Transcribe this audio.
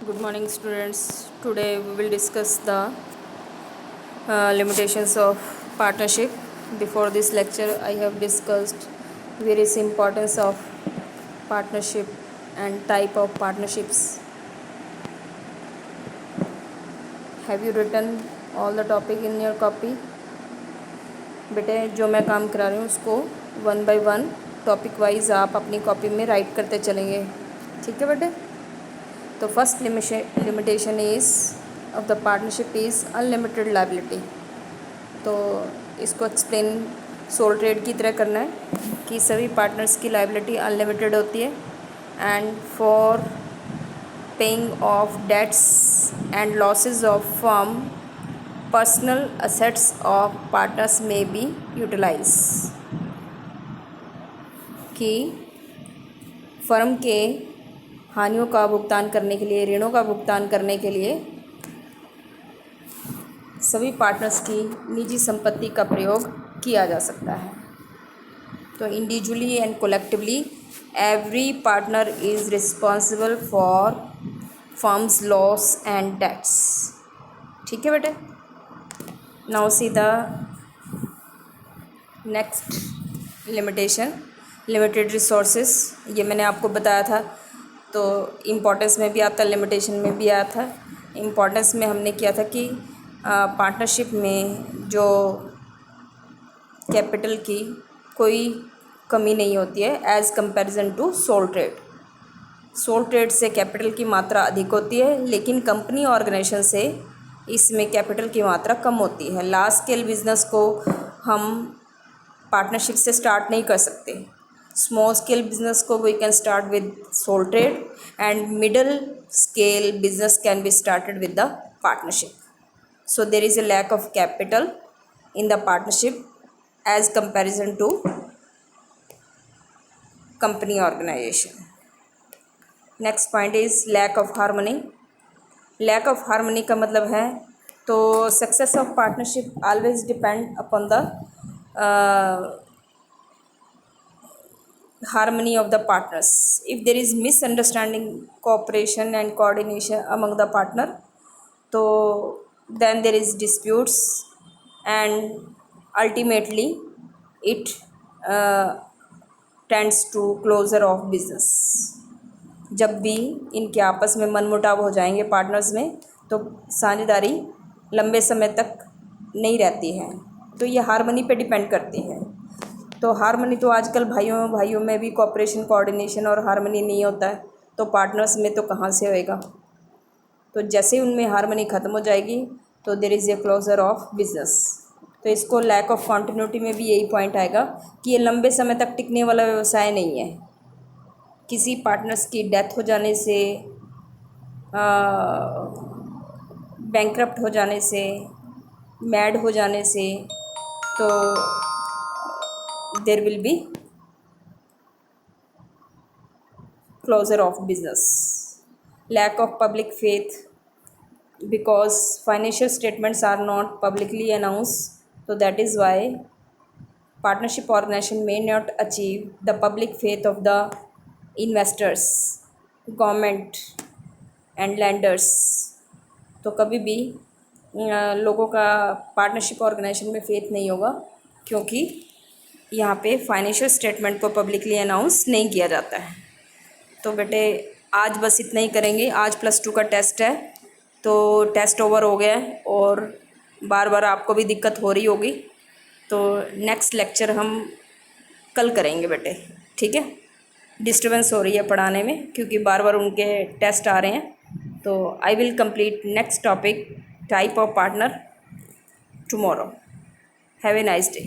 Good morning, students. Today we will discuss the limitations of partnership. Before this lecture, I have discussed various importance of partnership and type of partnerships. Have you written all the topic in your copy? बेटे जो मैं काम करा रही हूँ उसको one by one topic wise आप अपनी कॉपी में राइट करते चलेंगे, ठीक है बेटे। तो first limitation is of the partnership is unlimited liability. तो इसको एक्सप्लेन सोल ट्रेड की तरह करना है कि सभी पार्टनर्स की लायबिलिटी अनलिमिटेड होती है and for paying off debts and losses of firm personal assets of partners में बी यूटिलाइज। कि फर्म के हानियों का भुगतान करने के लिए, ऋणों का भुगतान करने के लिए सभी पार्टनर्स की निजी संपत्ति का प्रयोग किया जा सकता है। तो individually and collectively every partner is responsible for firm's loss and debts, ठीक है बेटे। Now see the next limitation, limited resources. ये मैंने आपको बताया था, तो इम्पोर्टेंस में भी आता, लिमिटेशन में भी आया था। इम्पोर्टेंस में हमने किया था कि पार्टनरशिप में जो कैपिटल की कोई कमी नहीं होती है as comparison to sole trade. Sole trade से कैपिटल की मात्रा अधिक होती है, लेकिन कंपनी ऑर्गेनाइजेशन से इसमें कैपिटल की मात्रा कम होती है। लार्ज स्केल बिजनेस को हम पार्टनरशिप से स्टार्ट नहीं कर सकते। स्मॉल स्केल बिजनेस को we can start with sole trade and middle scale business can be started with the partnership. So there is a lack of capital in the partnership as comparison to company organization. Next point is lack of harmony. Lack of harmony का मतलब है तो success of partnership always depend upon the harmony of the partners. If there is misunderstanding, cooperation and coordination among the partner, तो then there is disputes and ultimately it tends to closure of business. जब भी इनके आपस में मनमुटाव हो जाएंगे partners में, तो साझेदारी लंबे समय तक नहीं रहती है। तो ये हार्मनी पे डिपेंड करती है। तो हार्मनी तो आजकल भाइयों में भी कोऑपरेशन, कोऑर्डिनेशन और हार्मनी नहीं होता है, तो पार्टनर्स में तो कहाँ से होएगा। तो जैसे उनमें हार्मनी ख़त्म हो जाएगी तो there is a closure of business. तो इसको लैक ऑफ कॉन्टिन्यूटी में भी यही पॉइंट आएगा कि ये लंबे समय तक टिकने वाला व्यवसाय नहीं है। किसी पार्टनर्स की डेथ हो जाने से, बैंकरप्ट हो जाने से, मैड हो जाने से, तो there will be closure of business. Lack of public faith because financial statements are not publicly announced, so that is why partnership organization may not achieve the public faith of the investors, government and lenders. तो कभी भी लोगों का partnership organisation में faith नहीं होगा, क्योंकि यहाँ पे फाइनेंशियल स्टेटमेंट को पब्लिकली अनाउंस नहीं किया जाता है। तो बेटे आज बस इतना ही करेंगे। आज +2 का टेस्ट है, तो टेस्ट ओवर हो गया है और बार बार आपको भी दिक्कत हो रही होगी। तो नेक्स्ट लेक्चर हम कल करेंगे बेटे, ठीक है। डिस्टर्बेंस हो रही है पढ़ाने में क्योंकि बार बार उनके टेस्ट आ रहे हैं। तो I will complete next topic type of partner tomorrow. Have a nice day.